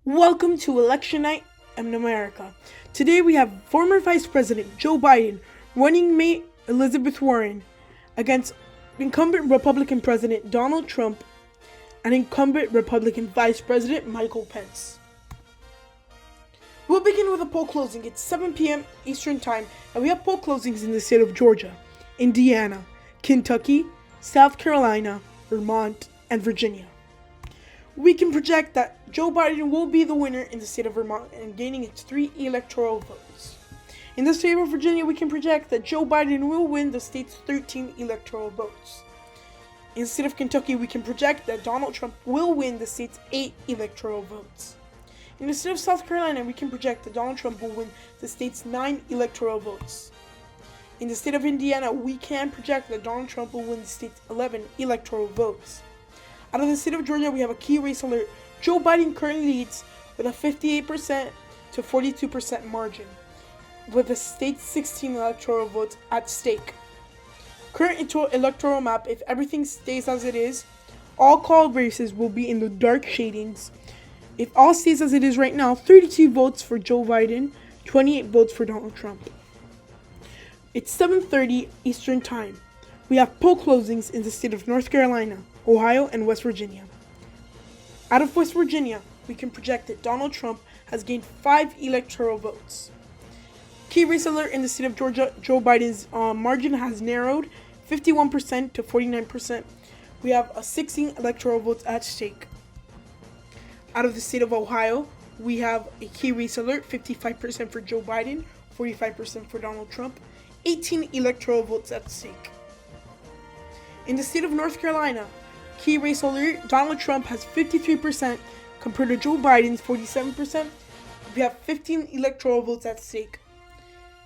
Welcome to Election Night in America. Today we have former Vice President Joe Biden running mate Elizabeth Warren against incumbent Republican President Donald Trump and incumbent Republican Vice President Michael Pence. We'll begin with a poll closing. It's 7 p.m. Eastern Time, and we have poll closings in the state of Georgia, Indiana, Kentucky, South Carolina, Vermont, and Virginia. We can project that Joe Biden will be the winner in the state of Vermont and gaining its 3 electoral votes. In the state of Virginia, we can project that Joe Biden will win the state's 13 electoral votes. In the state of Kentucky, we can project that Donald Trump will win the state's 8 electoral votes. In the state of South Carolina, we can project that Donald Trump will win the state's 9 electoral votes. In the state of Indiana, we can project that Donald Trump will win the state's 11 electoral votes. Out of the state of Georgia, we have a key race alert. Joe Biden currently leads with a 58% to 42% margin, with the state's 16 electoral votes at stake. Current electoral map: if everything stays as it is, all called races will be in the dark shadings. If all stays as it is right now, 32 votes for Joe Biden, 28 votes for Donald Trump. It's 7:30 Eastern Time. We have poll closings in the state of North Carolina, Ohio, and West Virginia. Out of West Virginia, we can project that Donald Trump has gained 5 electoral votes. Key race alert: in the state of Georgia, Joe Biden's margin has narrowed 51% to 49%. We have 16 electoral votes at stake. Out of the state of Ohio, we have a key race alert: 55% for Joe Biden, 45% for Donald Trump, 18 electoral votes at stake. In the state of North Carolina, key race alert: Donald Trump has 53% compared to Joe Biden's 47%. We have 15 electoral votes at stake.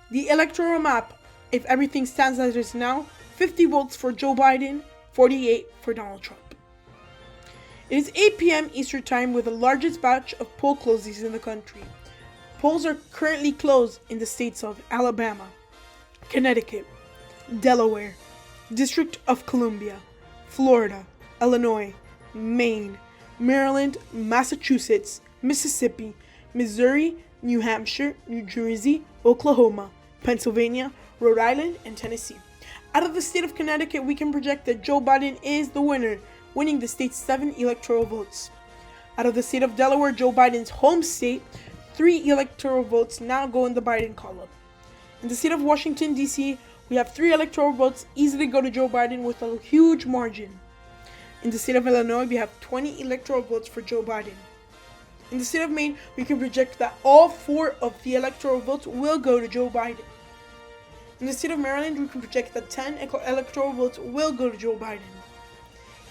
The electoral map: if everything stands as it is now, 50 votes for Joe Biden, 48 for Donald Trump. It is 8 p.m. Eastern Time with the largest batch of poll closings in the country. Polls are currently closed in the states of Alabama, Connecticut, Delaware, District of Columbia, Florida, Illinois, Maine, Maryland, Massachusetts, Mississippi, Missouri, New Hampshire, New Jersey, Oklahoma, Pennsylvania, Rhode Island, and Tennessee. Out of the state of Connecticut, we can project that Joe Biden is the winner, winning the state's 7 electoral votes. Out of the state of Delaware, Joe Biden's home state, 3 electoral votes now go in the Biden column. In the state of Washington, D.C., we have 3 electoral votes easily go to Joe Biden with a huge margin. In the state of Illinois, we have 20 electoral votes for Joe Biden. In the state of Maine, we can project that all 4 of the electoral votes will go to Joe Biden. In the state of Maryland, we can project that 10 electoral votes will go to Joe Biden.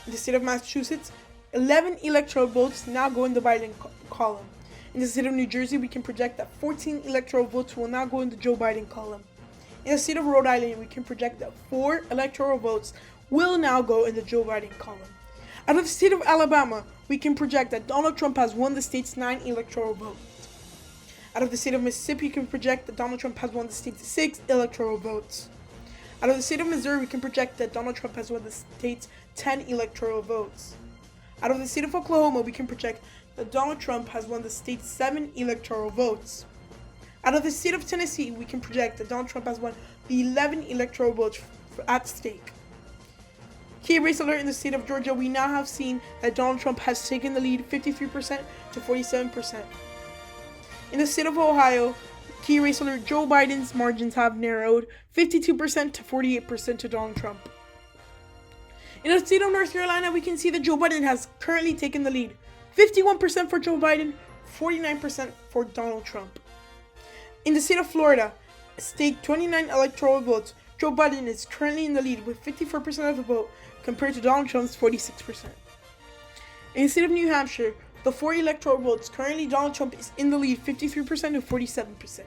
In the state of Massachusetts, 11 electoral votes now go in the Biden column. In the state of New Jersey, we can project that 14 electoral votes will now go in the Joe Biden column. In the state of Rhode Island, we can project that 4 electoral votes will now go in the Joe Biden column. Out of the state of Alabama, we can project that Donald Trump has won the state's 9 electoral votes. Out of the state of Mississippi, we can project that Donald Trump has won the state's 6 electoral votes. Out of the state of Missouri, we can project that Donald Trump has won the state's 10 electoral votes. Out of the state of Oklahoma, we can project that Donald Trump has won the state's 7 electoral votes. Out of the state of Tennessee, we can project that Donald Trump has won the 11 electoral votes at stake. Key race alert: in the state of Georgia, we now have seen that Donald Trump has taken the lead 53% to 47%. In the state of Ohio, key race alert: Joe Biden's margins have narrowed 52% to 48% to Donald Trump. In the state of North Carolina, we can see that Joe Biden has currently taken the lead 51% for Joe Biden, 49% for Donald Trump. In the state of Florida, state 29 electoral votes, Joe Biden is currently in the lead with 54% of the vote compared to Donald Trump's 46%. In the state of New Hampshire, the 4 electoral votes, currently Donald Trump is in the lead 53% to 47%. In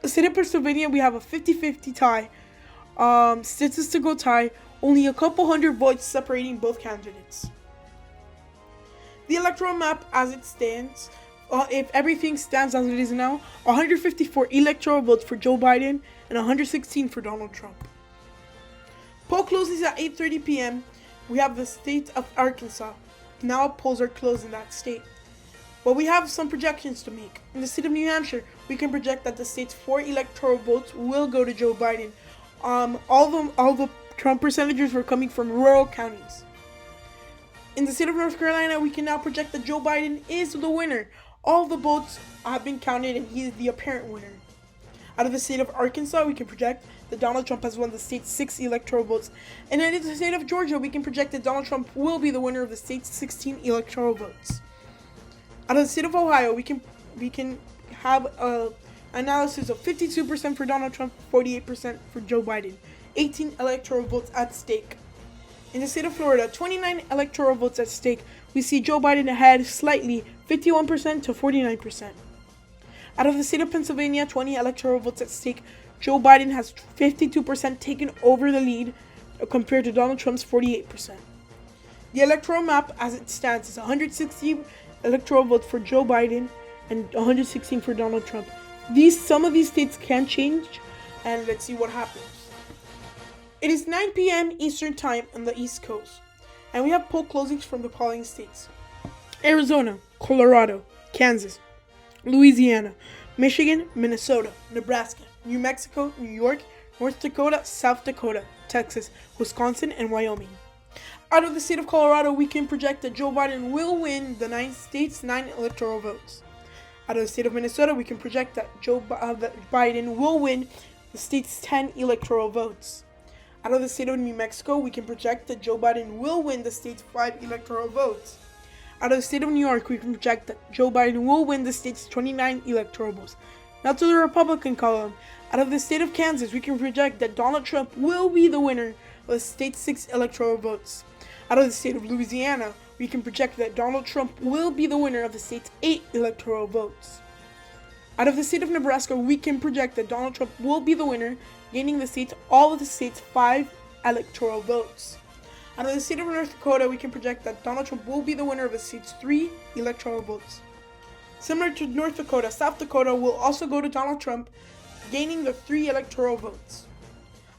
the state of Pennsylvania, we have a 50-50 tie, statistical tie, only a couple hundred votes separating both candidates. The electoral map as it stands: if everything stands as it is now, 154 electoral votes for Joe Biden and 116 for Donald Trump. Poll closes at 8:30 p.m. We have the state of Arkansas. Now polls are closed in that state. But we have some projections to make. In the state of New Hampshire, we can project that the state's 4 electoral votes will go to Joe Biden. All the Trump percentages were coming from rural counties. In the state of North Carolina, we can now project that Joe Biden is the winner. All the votes have been counted and he is the apparent winner. Out of the state of Arkansas, we can project that Donald Trump has won the state's 6 electoral votes. And in the state of Georgia, we can project that Donald Trump will be the winner of the state's 16 electoral votes. Out of the state of Ohio, we can have an analysis of 52% for Donald Trump, 48% for Joe Biden. 18 electoral votes at stake. In the state of Florida, 29 electoral votes at stake. We see Joe Biden ahead slightly, 51% to 49%. Out of the state of Pennsylvania, 20 electoral votes at stake. Joe Biden has 52% taken over the lead compared to Donald Trump's 48%. The electoral map as it stands is 160 electoral votes for Joe Biden and 116 for Donald Trump. Some of these states can change, and let's see what happens. It is 9 p.m. Eastern Time on the East Coast, and we have poll closings from the following states: Arizona, Colorado, Kansas, Louisiana, Michigan, Minnesota, Nebraska, New Mexico, New York, North Dakota, South Dakota, Texas, Wisconsin, and Wyoming. Out of the state of Colorado, we can project that Joe Biden will win the 9 electoral votes. Out of the state of Minnesota, we can project that that Biden will win the state's 10 electoral votes. Out of the state of New Mexico, we can project that Joe Biden will win the state's 5 electoral votes. Out of the state of New York, we can project that Joe Biden will win the state's 29 electoral votes. Now to the Republican column. Out of the state of Kansas, we can project that Donald Trump will be the winner of the state's 6 electoral votes. Out of the state of Louisiana, we can project that Donald Trump will be the winner of the state's 8 electoral votes. Out of the state of Nebraska, we can project that Donald Trump will be the winner, gaining all of the state's 5 electoral votes. Out of the state of North Dakota, we can project that Donald Trump will be the winner of the state's 3 electoral votes. Similar to North Dakota, South Dakota will also go to Donald Trump, gaining the 3 electoral votes.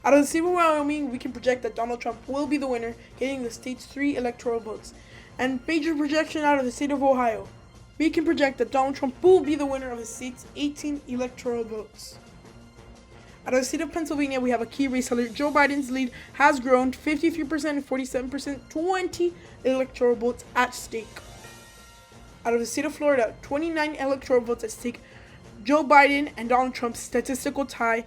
Out of the state of Wyoming, we can project that Donald Trump will be the winner, getting the state's 3 electoral votes. And major projection out of the state of Ohio, we can project that Donald Trump will be the winner of the state's 18 electoral votes. Out of the state of Pennsylvania, we have a key race alert. Joe Biden's lead has grown 53% and 47%, 20 electoral votes at stake. Out of the state of Florida, 29 electoral votes at stake. Joe Biden and Donald Trump's statistical tie,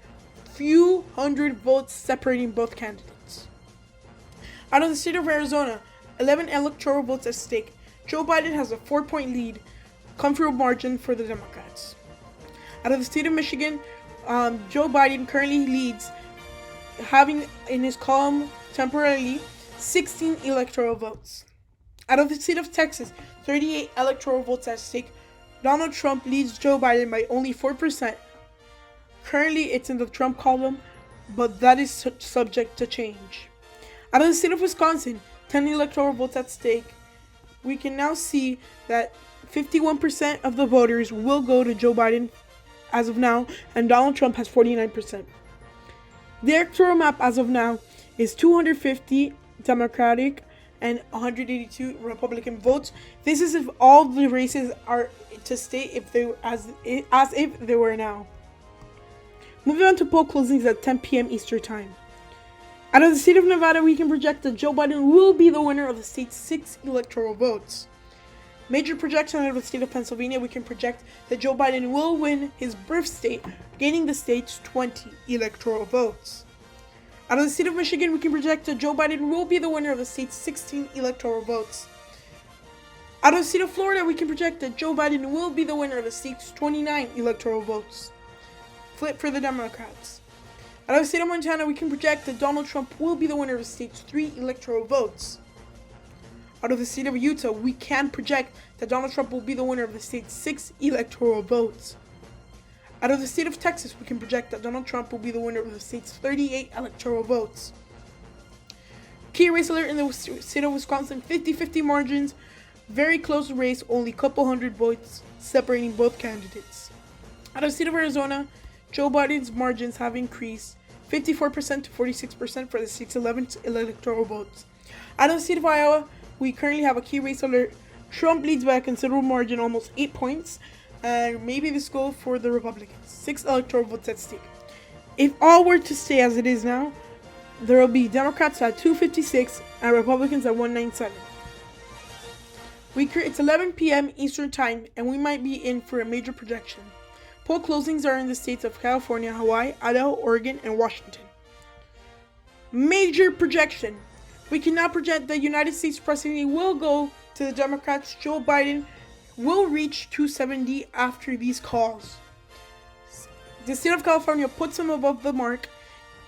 few hundred votes separating both candidates. Out of the state of Arizona, 11 electoral votes at stake. Joe Biden has a 4-point lead, comfortable margin for the Democrats. Out of the state of Michigan, Joe Biden currently leads, having in his column temporarily 16 electoral votes. Out of the state of Texas, 38 electoral votes at stake. Donald Trump leads Joe Biden by only 4%. Currently, it's in the Trump column, but that is subject to change. Out of the state of Wisconsin, 10 electoral votes at stake. We can now see that 51% of the voters will go to Joe Biden as of now, and Donald Trump has 49%. The electoral map as of now is 250 Democratic and 182 Republican votes. This is if all the races are to stay as if they were now. Moving on to poll closings at 10 p.m. Eastern Time. Out of the state of Nevada, we can project that Joe Biden will be the winner of the state's 6 electoral votes. Major projection out of the state of Pennsylvania, we can project that Joe Biden will win his birth state, gaining the state's 20 electoral votes. Out of the state of Michigan, we can project that Joe Biden will be the winner of the state's 16 electoral votes. Out of the state of Florida, we can project that Joe Biden will be the winner of the state's 29 electoral votes. Flip for the Democrats. Out of the state of Montana, we can project that Donald Trump will be the winner of the state's 3 electoral votes. Out of the state of Utah, we can project that Donald Trump will be the winner of the state's 6 electoral votes. Out of the state of Texas, we can project that Donald Trump will be the winner of the state's 38 electoral votes. Key race alert in the state of Wisconsin, 50-50 margins, very close race, only a couple hundred votes separating both candidates. Out of the state of Arizona, Joe Biden's margins have increased 54% to 46% for the state's 11 electoral votes. Out of the state of Iowa, we currently have a key race alert. Trump leads by a considerable margin, almost 8 points, and maybe this goal for the Republicans. 6 electoral votes at stake. If all were to stay as it is now, there will be Democrats at 256 and Republicans at 197. It's 11 p.m. Eastern Time, and we might be in for a major projection. Poll closings are in the states of California, Hawaii, Idaho, Oregon, and Washington. Major projection. We can now project the United States presidency will go to the Democrats. Joe Biden will reach 270 after these calls. The state of California puts him above the mark.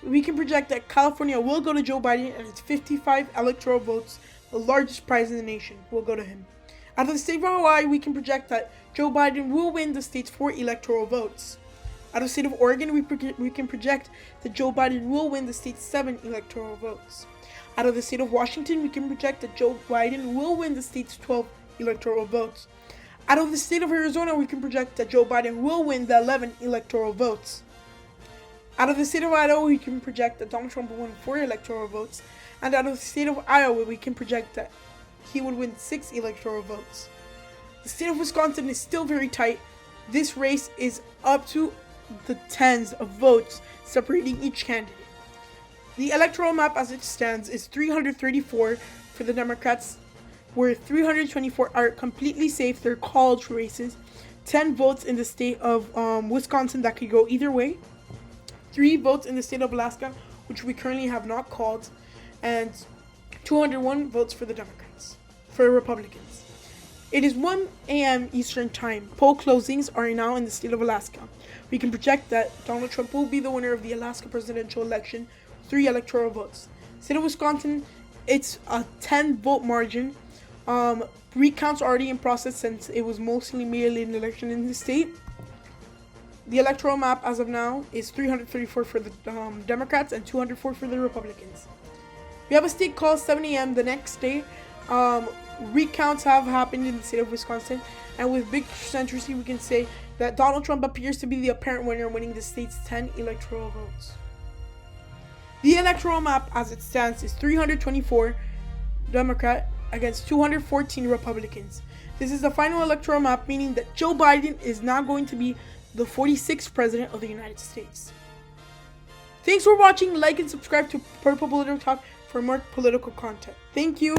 We can project that California will go to Joe Biden, and it's 55 electoral votes, the largest prize in the nation, will go to him. Out of the state of Hawaii, we can project that Joe Biden will win the state's 4 electoral votes. Out of the state of Oregon, we can project that Joe Biden will win the state's 7 electoral votes. Out of the state of Washington, we can project that Joe Biden will win the state's 12 electoral votes. Out of the state of Arizona, we can project that Joe Biden will win the 11 electoral votes. Out of the state of Idaho, we can project that Donald Trump will win 4 electoral votes. And out of the state of Iowa, we can project that he would win 6 electoral votes. The state of Wisconsin is still very tight. This race is up to the tens of votes separating each candidate. The electoral map as it stands is 334 for the Democrats, where 324 are completely safe. They're called races. 10 votes in the state of Wisconsin that could go either way. 3 votes in the state of Alaska, which we currently have not called. And 201 votes for the Democrats, for Republicans. It is 1 a.m. Eastern Time. Poll closings are now in the state of Alaska. We can project that Donald Trump will be the winner of the Alaska presidential election, 3 electoral votes. State of Wisconsin, it's a 10-vote margin. Recounts already in process since it was mostly merely an election in the state. The electoral map as of now is 334 for the Democrats and 204 for the Republicans. We have a state call 7 a.m. the next day. Recounts have happened in the state of Wisconsin, and with big centricity, we can say that Donald Trump appears to be the apparent winner, winning the state's 10 electoral votes. The electoral map as it stands is 324 Democrat against 214 Republicans. This is the final electoral map, meaning that Joe Biden is now going to be the 46th president of the United States. Thanks for watching. Like and subscribe to Purple Political Talk for more political content. Thank you.